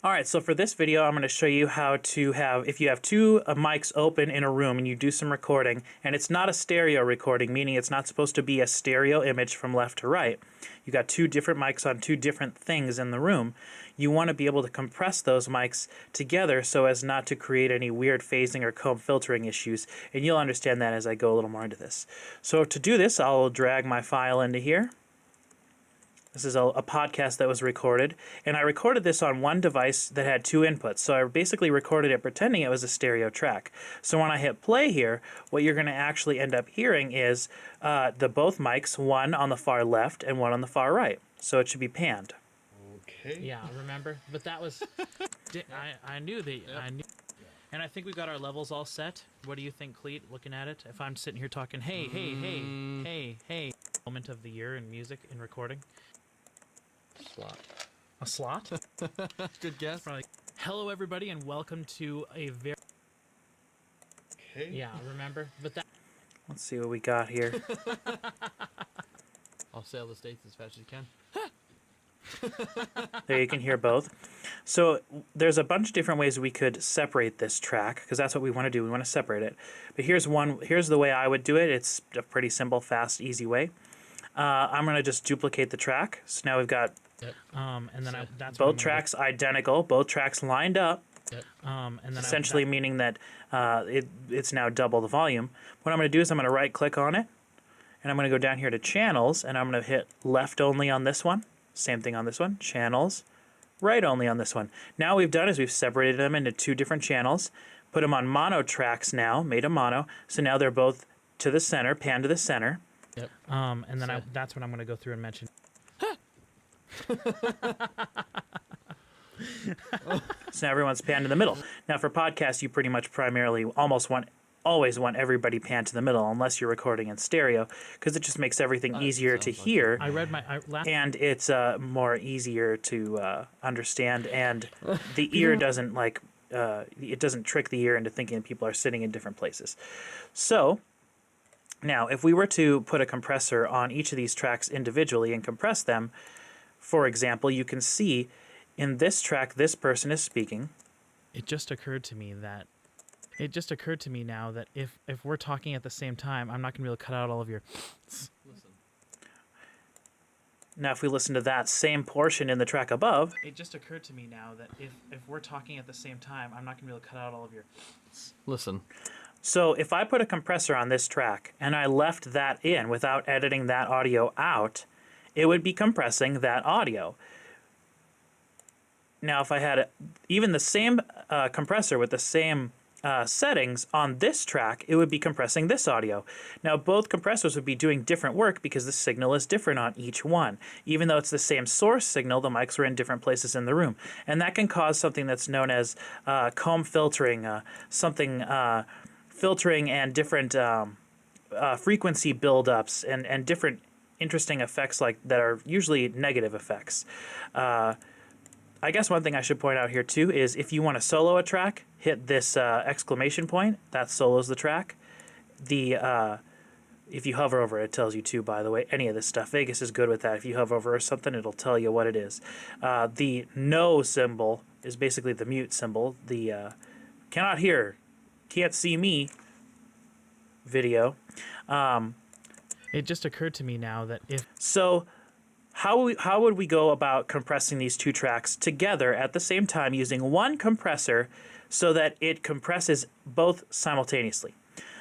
Alright, so for this video I'm going to show you how to have, if you have two mics open in a room and you do some recording, and it's not a stereo recording, meaning it's not supposed to be a stereo image from left to right. You got two different mics on two different things in the room. You want to be able to compress those mics together so as not to create any weird phasing or comb filtering issues, and you'll understand that as I go a little more into this. So to do this, I'll drag my file into here. This is a podcast that was recorded, and I recorded this on one device that had two inputs, so I basically recorded it pretending it was a stereo track. So when I hit play here, what you're going to actually end up hearing is both mics, one on the far left and one on the far right. So it should be panned. Okay. Yeah, remember? But that was... I knew that... Yep. I knew. And I think we got our levels all set. What do you think, Cleet, looking at it? If I'm sitting here talking, hey, moment of the year in music, in recording. Slot. A slot? Good guess. Probably. Hello, everybody, and welcome to a very... Okay. Yeah, remember? But that... Let's see what we got here. I'll sail the States as fast as you can. There you can hear both. So there's a bunch of different ways we could separate this track, because that's what we want to do. We want to separate it. But here's the way I would do it. It's a pretty simple, fast, easy way. I'm going to just duplicate the track. So now we've got and then that's both tracks identical, both tracks lined up. And then essentially meaning that it's now double the volume. What I'm going to do is I'm going to right click on it, and I'm going to go down here to channels, and I'm going to hit left only on this one. Same thing on this one, channels, right only on this one. Now what we've done is we've separated them into two different channels, put them on mono tracks now, made them mono, so now they're both to the center, pan to the center. Yep. And then that's what I'm going to go through and mention. So now everyone's panned in the middle. Now for podcasts, you pretty much primarily always want everybody panned to the middle, unless you're recording in stereo, because it just makes everything easier to hear. I read my and it's more easier to understand, and the ear doesn't it doesn't trick the ear into thinking people are sitting in different places. So now, if we were to put a compressor on each of these tracks individually and compress them, for example, you can see in this track, this person is speaking. It just occurred to me now that if we're talking at the same time, I'm not going to be able to cut out all of your... Listen. Now, if we listen to that same portion in the track above... It just occurred to me now that if we're talking at the same time, I'm not going to be able to cut out all of your... Listen. So if I put a compressor on this track and I left that in without editing that audio out, it would be compressing that audio. Now, if I had even the same compressor with the same settings on this track, it would be compressing this audio. Now, both compressors would be doing different work because the signal is different on each one. Even though it's the same source signal, the mics are in different places in the room. And that can cause something that's known as comb filtering, filtering and different frequency buildups and different interesting effects that are usually negative effects. I guess one thing I should point out here too is if you want to solo a track, hit this exclamation point. That solos the track. If you hover over it, it tells you too, by the way, any of this stuff. Vegas is good with that. If you hover over something, it'll tell you what it is. The no symbol is basically the mute symbol. The cannot hear, can't see me video. It just occurred to me now that So how would we go about compressing these two tracks together at the same time using one compressor so that it compresses both simultaneously?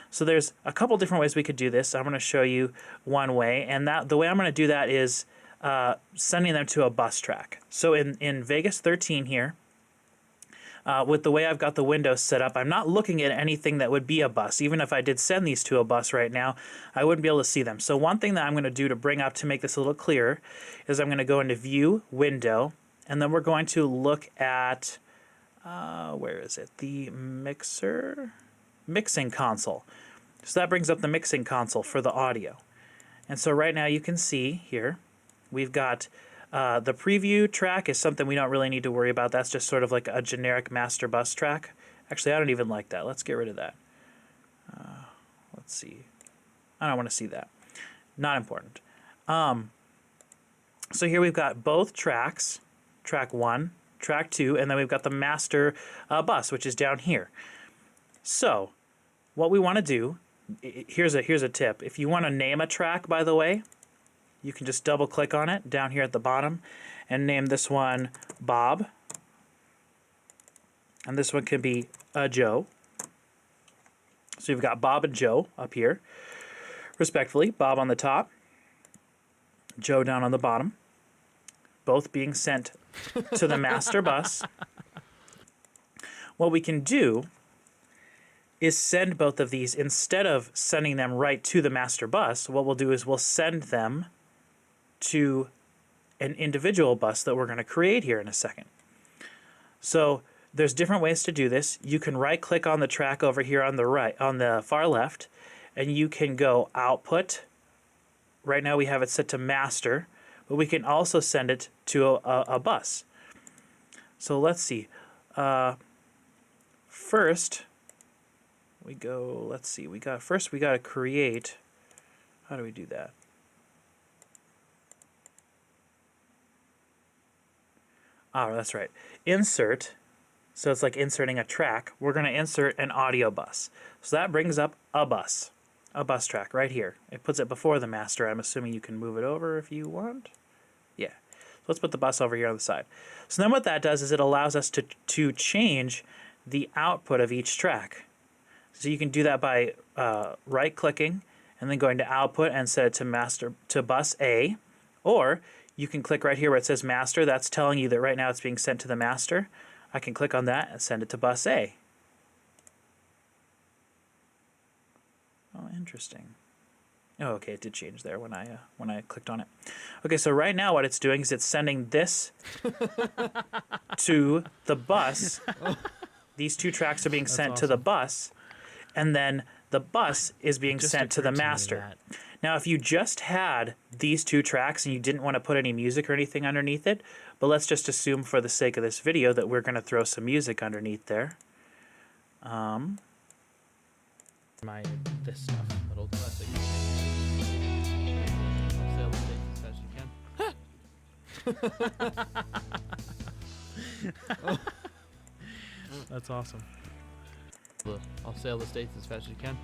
So there's a couple different ways we could do this. I'm going to show you one way, and the way I'm going to do that is sending them to a bus track. So in Vegas 13 here, with the way I've got the windows set up, I'm not looking at anything that would be a bus. Even if I did send these to a bus right now, I wouldn't be able to see them. So one thing that I'm going to do to bring up to make this a little clearer is I'm going to go into View, Window, and then we're going to look at, where is it? The Mixing Console. So that brings up the mixing console for the audio. And so right now you can see here, we've got the preview track is something we don't really need to worry about. That's just sort of like a generic master bus track. Actually, I don't even like that. Let's get rid of that. Let's see. I don't want to see that. Not important. So here we've got both tracks, track 1, track 2, and then we've got the master bus, which is down here. So what we want to do, here's a tip. If you want to name a track, by the way, you can just double click on it down here at the bottom and name this one Bob. And this one can be Joe. So you've got Bob and Joe up here, respectively. Bob on the top, Joe down on the bottom, both being sent to the master bus. What we can do is send both of these, instead of sending them right to the master bus, what we'll do is we'll send them to an individual bus that we're going to create here in a second. So there's different ways to do this. You can right click on the track over here on the right, on the far left, and you can go output. Right now we have it set to master, but we can also send it to a bus. So let's see. First we go, let's see, we got to create, how do we do that? Oh, that's right. Insert. So it's like inserting a track. We're going to insert an audio bus. So that brings up a bus track right here. It puts it before the master. I'm assuming you can move it over if you want. Yeah. So let's put the bus over here on the side. So then what that does is it allows us to change the output of each track. So you can do that by right-clicking and then going to output and set it to bus A, or you can click right here where it says master. That's telling you that right now it's being sent to the master. I can click on that and send it to bus A. Oh, interesting. Oh, okay, it did change there when I clicked on it. Okay, so right now what it's doing is it's sending this to the bus. These two tracks are being sent to the bus, and then the bus is being sent to the master. Now, if you just had these two tracks and you didn't want to put any music or anything underneath it, but let's just assume for the sake of this video that we're going to throw some music underneath there. This stuff. Little classic. Sell the states as fast as you can. That's awesome. I'll sail the states as fast as you can.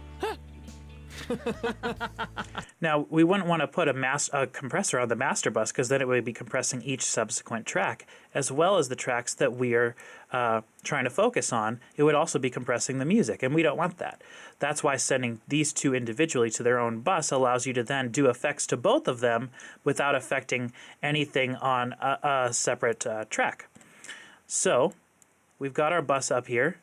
Now, we wouldn't want to put a compressor on the master bus because then it would be compressing each subsequent track, as well as the tracks that we are trying to focus on. It would also be compressing the music, and we don't want that. That's why sending these two individually to their own bus allows you to then do effects to both of them without affecting anything on a separate track. So we've got our bus up here.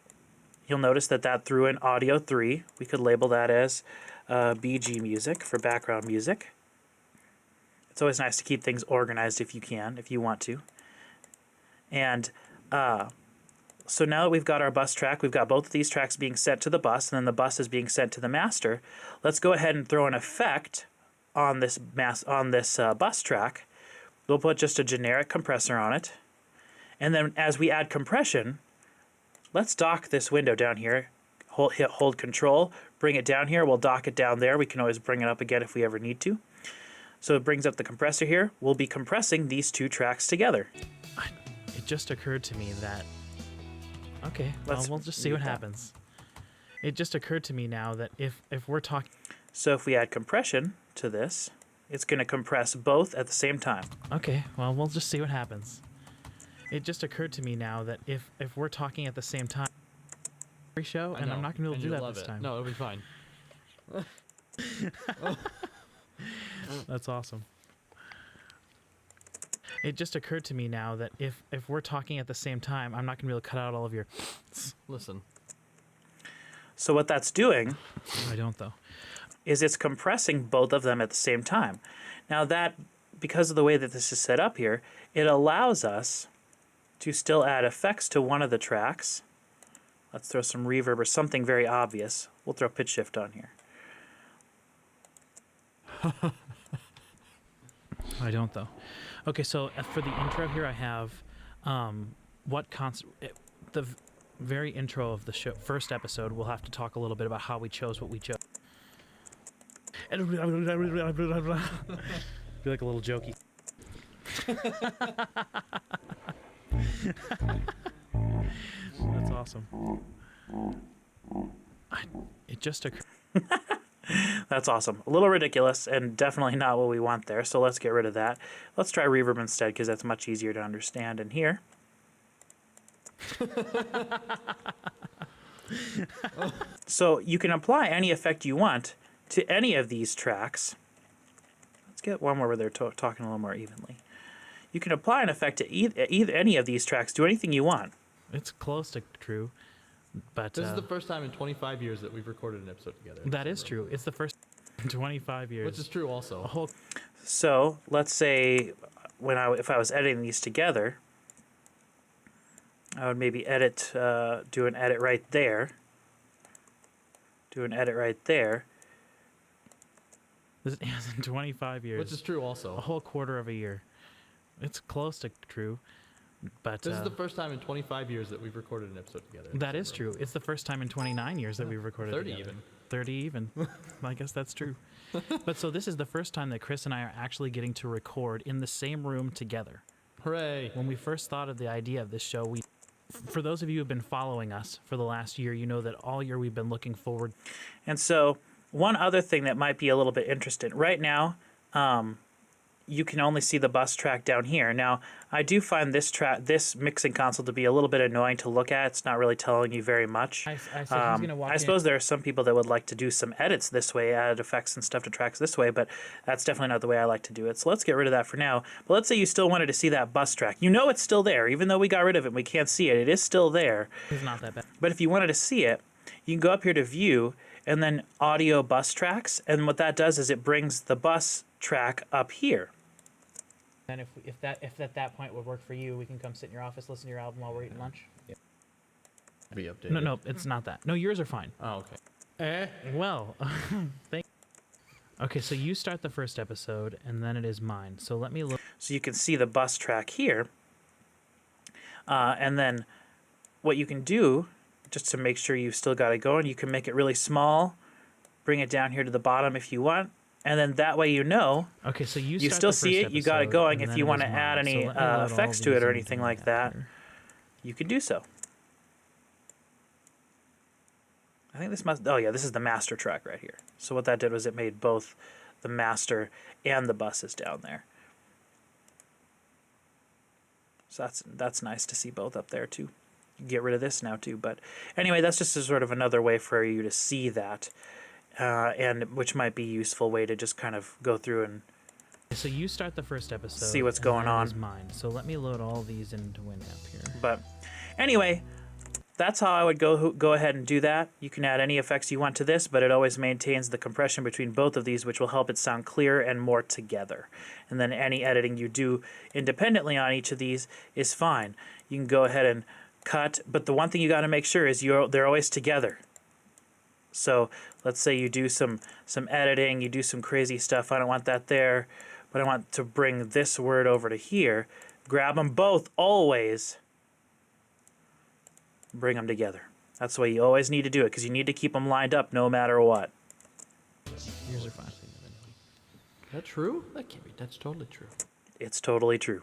You'll notice that threw in audio 3. We could label that as BG music for background music. It's always nice to keep things organized if you want to. And so now that we've got our bus track, we've got both of these tracks being sent to the bus, and then the bus is being sent to the master. Let's go ahead and throw an effect on this bus track. We'll put just a generic compressor on it. And then as we add compression, let's dock this window down here. Hold Control, bring it down here. We'll dock it down there. We can always bring it up again if we ever need to. So it brings up the compressor here. We'll be compressing these two tracks together. It just occurred to me that... Okay, well, we'll just see what happens. It just occurred to me now that if we're talking... So if we add compression to this, it's going to compress both at the same time. Okay, well, we'll just see what happens. It just occurred to me now that if we're talking at the same time... show, and I'm not going to be able to do that this time. No, it'll be fine. That's awesome. It just occurred to me now that if we're talking at the same time, I'm not going to be able to cut out all of your... Listen. So what that's doing... I don't, though. ...is it's compressing both of them at the same time. Now that, because of the way that this is set up here, it allows us to still add effects to one of the tracks. Let's throw some reverb or something very obvious. We'll throw pitch shift on here. I don't, though. Okay, so for the intro here, I have the very intro of the first episode. We'll have to talk a little bit about how we chose what we chose. Be like a little jokey. That's awesome. It just occurred. That's awesome. A little ridiculous and definitely not what we want there. So let's get rid of that. Let's try reverb instead because that's much easier to understand and hear. So you can apply any effect you want to any of these tracks. Let's get one more where they're talking a little more evenly. You can apply an effect to either any of these tracks. Do anything you want. It's close to true, but This is the first time in 25 years that we've recorded an episode together. that is true. It's the first in 25 years. Which is true also. a whole. So let's say if I was editing these together, I would maybe edit, do an edit right there. Do an edit right there. This is in 25 years. Which is true also. a whole quarter of a year. It's close to true, but This is the first time in 25 years that we've recorded an episode together. that is true. It's the first time in 29 years that we've recorded 30 together. even. 30 even. I guess that's true. But so this is the first time that Chris and I are actually getting to record in the same room together. Hooray. When we first thought of the idea of this show, for those of you who have been following us for the last year, you know that all year we've been looking forward. And so one other thing that might be a little bit interesting. Right now, you can only see the bus track down here. Now, I do find this mixing console to be a little bit annoying to look at. It's not really telling you very much. I said he's gonna walk I in. suppose there are some people that would like to do some edits this way, add effects and stuff to tracks this way, but that's definitely not the way I like to do it. So let's get rid of that for now. But let's say you still wanted to see that bus track. You know it's still there, even though we got rid of it and we can't see it. It is still there. It's not that bad. But if you wanted to see it, you can go up here to View and then Audio Bus Tracks. And what that does is it brings the bus track up here. And if at that point would work for you, we can come sit in your office, listen to your album while we're eating lunch. Be updated. No, it's not that. No, yours are fine. Oh, okay. Well, okay, so you start the first episode, and then it is mine. So let me look. So you can see the bus track here. And then what you can do, just to make sure you've still got it going, you can make it really small, bring it down here to the bottom if you want. And then that way you know Okay, so you start still the see first it, you got it episode, going. and If then you it want to is add mine. any So let me load all effects to these it or into anything the like app that, here. you can do so. I think this must, oh yeah, this is the master track right here. So what that did was it made both the master and the buses down there. So that's nice to see both up there too. You can get rid of this now too. But anyway, that's just a sort of another way for you to see that, and which might be a useful way to just kind of go through and So you start the first episode. see what's and going then it on. is mine. So let me load all these into Winamp here. But anyway, that's how I would go ahead and do that. You can add any effects you want to this, but it always maintains the compression between both of these, which will help it sound clearer and more together. And then any editing you do independently on each of these is fine. You can go ahead and cut, but the one thing you got to make sure is they're always together. So let's say you do some editing, you do some crazy stuff. I don't want that there, but I want to bring this word over to here. Grab them both always. Bring them together. That's the way you always need to do it, because you need to keep them lined up no matter what. Yours are fine. Is that true? That can't be. That's totally true. It's totally true.